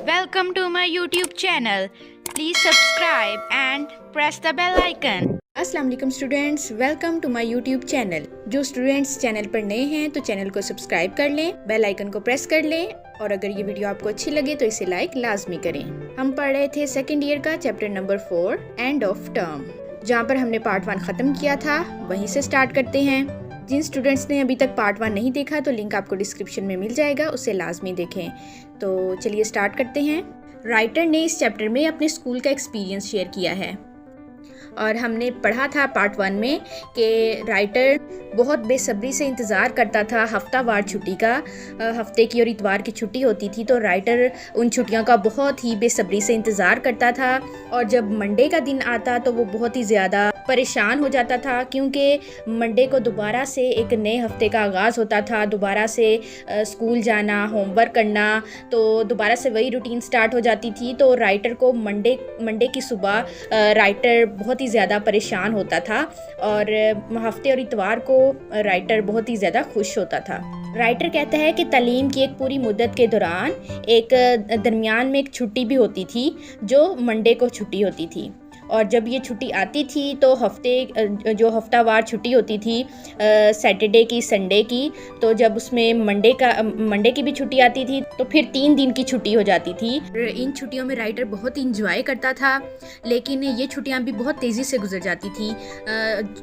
Welcome to my YouTube channel. Please subscribe and press the bell icon. अस्सलाम वालेकुम students, welcome to my YouTube channel. जो students channel पर नए हैं तो चैनल को सब्सक्राइब कर लें, बेल आइकन को प्रेस कर लें और अगर ये वीडियो आपको अच्छी लगे तो इसे लाइक लाजमी करें। हम पढ़ रहे थे सेकेंड ईयर का chapter number 4 end of term, जहाँ पर हमने पार्ट 1 ख़त्म किया था। वहीं से स्टार्ट करते हैं। जिन स्टूडेंट्स ने अभी तक पार्ट 1 नहीं देखा तो लिंक आपको डिस्क्रिप्शन में मिल जाएगा, उसे लाजमी देखें। तो चलिए स्टार्ट करते हैं। राइटर ने इस चैप्टर में अपने स्कूल का एक्सपीरियंस शेयर किया है और हमने पढ़ा था पार्ट 1 में कि राइटर बहुत बेसब्री से इंतज़ार करता था हफ्तावार छुट्टी का। हफ्ते की और इतवार की छुट्टी होती थी तो राइटर उन छुट्टियों का बहुत ही बेसब्री से इंतज़ार करता था और जब मंडे का दिन आता तो वो बहुत ही ज़्यादा परेशान हो जाता था, क्योंकि मंडे को दोबारा से एक नए हफ्ते का आगाज़ होता था। दोबारा से स्कूल जाना, होमवर्क करना, तो दोबारा से वही रूटीन स्टार्ट हो जाती थी। तो राइटर को मंडे की सुबह राइटर बहुत ही ज़्यादा परेशान होता था और हफ्ते और इतवार को राइटर बहुत ही ज़्यादा खुश होता था। राइटर कहता है कि तालीम की एक पूरी मुद्दत के दौरान एक दरमियान में एक छुट्टी भी होती थी जो मंडे को छुट्टी होती थी, और जब ये छुट्टी आती थी तो जो हफ्तावार छुट्टी होती थी सैटरडे की, संडे की, तो जब उसमें मंडे की भी छुट्टी आती थी तो फिर 3 दिन की छुट्टी हो जाती थी। इन छुट्टियों में राइटर बहुत इंजॉय करता था, लेकिन ये छुट्टियां भी बहुत तेज़ी से गुजर जाती थी।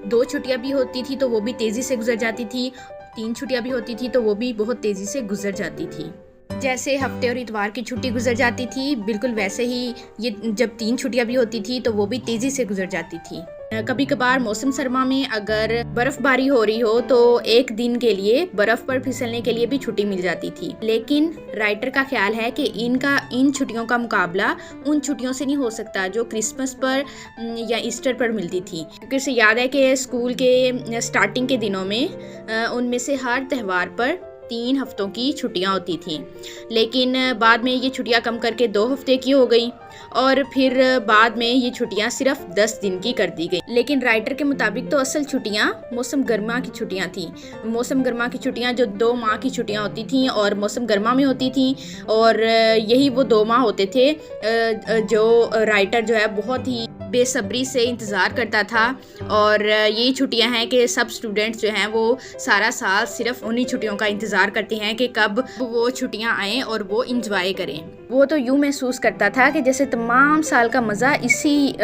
2 छुट्टियां भी होती थी तो वो भी तेज़ी से गुजर जाती थी, 3 छुट्टियां भी होती थी तो वो भी बहुत तेज़ी से गुजर जाती थी। जैसे हफ्ते और इतवार की छुट्टी गुजर जाती थी, बिल्कुल वैसे ही ये जब 3 छुट्टियां भी होती थी तो वो भी तेज़ी से गुजर जाती थी। कभी कभार मौसम सरमा में अगर बर्फ़बारी हो रही हो तो एक दिन के लिए बर्फ़ पर फिसलने के लिए भी छुट्टी मिल जाती थी, लेकिन राइटर का ख्याल है कि इन छुट्टियों का मुकाबला उन छुट्टियों से नहीं हो सकता जो क्रिसमस पर या ईस्टर पर मिलती थी। क्योंकि उसे याद है कि स्कूल के स्टार्टिंग के दिनों में उनमें से हर त्यौहार पर 3 हफ्तों की छुट्टियां होती थीं, लेकिन बाद में ये छुट्टियां कम करके 2 हफ्ते की हो गई और फिर बाद में ये छुट्टियां सिर्फ 10 दिन की कर दी गई। लेकिन राइटर के मुताबिक तो असल छुट्टियां मौसम गर्मा की छुट्टियां थीं। मौसम गर्मा की छुट्टियां जो 2 माह की छुट्टियां होती थीं और मौसम गर्मा में होती थीं, और यही वो 2 माह होते थे जो राइटर जो है बहुत ही बेसब्री से इंतज़ार करता था। और यही छुट्टियां हैं कि सब स्टूडेंट्स जो हैं वो सारा साल सिर्फ उन्हीं छुट्टियों का इंतज़ार करते हैं कि कब वो छुट्टियां आएँ और वो इंजॉय करें। वो तो यूँ महसूस करता था कि जैसे तमाम साल का मज़ा इसी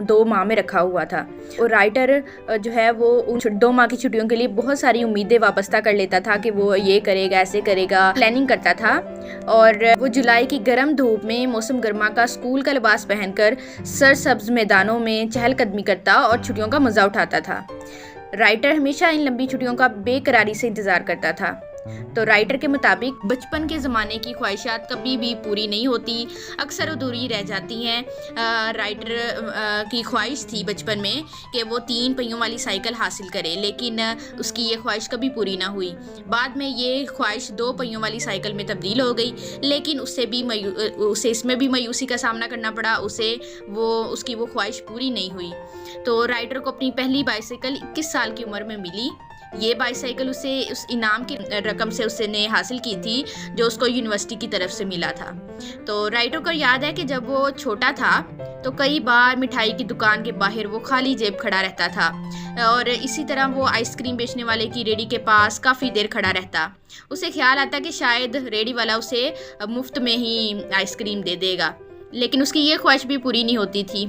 2 माह में रखा हुआ था। और राइटर जो है वो उन 2 माह की छुट्टियों के लिए बहुत सारी उम्मीदें वाबस्ता कर लेता था कि वो ये करेगा, ऐसे करेगा, प्लानिंग करता था। और वो जुलाई की गर्म धूप में मौसम गर्मा का स्कूल का लिबास पहनकर सरसब्ज मैदानों में चहलकदमी करता और छुट्टियों का मज़ा उठाता था। राइटर हमेशा इन लंबी छुट्टियों का बेकरारी से इंतज़ार करता था। तो राइटर के मुताबिक बचपन के ज़माने की ख्वाहिशात कभी भी पूरी नहीं होती, अक्सर अधूरी रह जाती हैं। राइटर की ख्वाहिश थी बचपन में कि वो 3 पहियों वाली साइकिल हासिल करे, लेकिन उसकी ये ख्वाहिश कभी पूरी ना हुई। बाद में ये ख्वाहिश 2 पहियों वाली साइकिल में तब्दील हो गई, लेकिन उसे इसमें भी मायूसी का सामना करना पड़ा। उसकी वो ख्वाहिश पूरी नहीं हुई। तो राइटर को अपनी पहली बाइसाइकिल 21 साल की उम्र में मिली। ये बाईसाइकिल उसे उस इनाम की रकम से उसने हासिल की थी जो उसको यूनिवर्सिटी की तरफ से मिला था। तो राइटर को याद है कि जब वो छोटा था तो कई बार मिठाई की दुकान के बाहर वो खाली जेब खड़ा रहता था और इसी तरह वो आइसक्रीम बेचने वाले की रेडी के पास काफ़ी देर खड़ा रहता। उसे ख्याल आता कि शायद रेडी वाला उसे मुफ्त में ही आइसक्रीम दे देगा, लेकिन उसकी ये ख्वाहिश भी पूरी नहीं होती थी।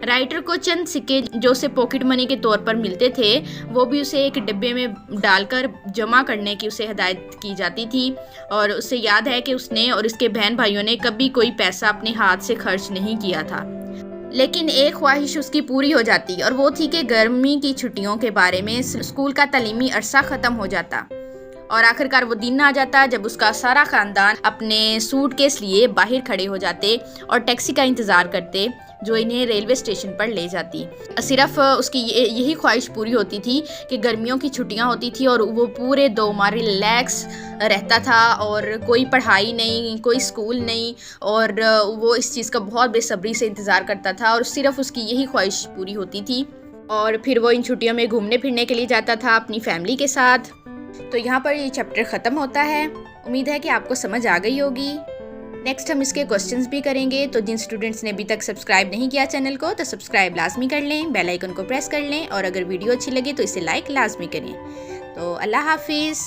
राइटर को चंद सिक्के जो उसे पॉकेट मनी के तौर पर मिलते थे वो भी उसे एक डिब्बे में डालकर जमा करने की उसे हिदायत की जाती थी, और उसे याद है कि उसने और उसके बहन भाइयों ने कभी कोई पैसा अपने हाथ से खर्च नहीं किया था। लेकिन एक ख्वाहिश उसकी पूरी हो जाती और वो थी कि गर्मी की छुट्टियों के बारे में स्कूल का तालीमी अरसा ख़त्म हो जाता और आखिरकार वो दिन आ जाता जब उसका सारा ख़ानदान अपने सूटकेस लिए बाहर खड़े हो जाते और टैक्सी का इंतज़ार करते जो इन्हें रेलवे स्टेशन पर ले जाती। सिर्फ उसकी यही ख्वाहिश पूरी होती थी कि गर्मियों की छुट्टियां होती थी और वो पूरे 2 माह रिलैक्स रहता था और कोई पढ़ाई नहीं, कोई स्कूल नहीं, और वो इस चीज़ का बहुत बेसब्री से इंतज़ार करता था और सिर्फ उसकी यही ख्वाहिश पूरी होती थी। और फिर वो इन छुट्टियों में घूमने फिरने के लिए जाता था अपनी फैमिली के साथ। तो यहाँ पर ये चैप्टर ख़त्म होता है। उम्मीद है कि आपको समझ आ गई होगी। नेक्स्ट हम इसके क्वेश्चंस भी करेंगे। तो जिन स्टूडेंट्स ने अभी तक सब्सक्राइब नहीं किया चैनल को तो सब्सक्राइब लाजमी कर लें, बेल आइकन को प्रेस कर लें और अगर वीडियो अच्छी लगे तो इसे लाइक लाजमी करें। तो अल्लाह हाफिज़।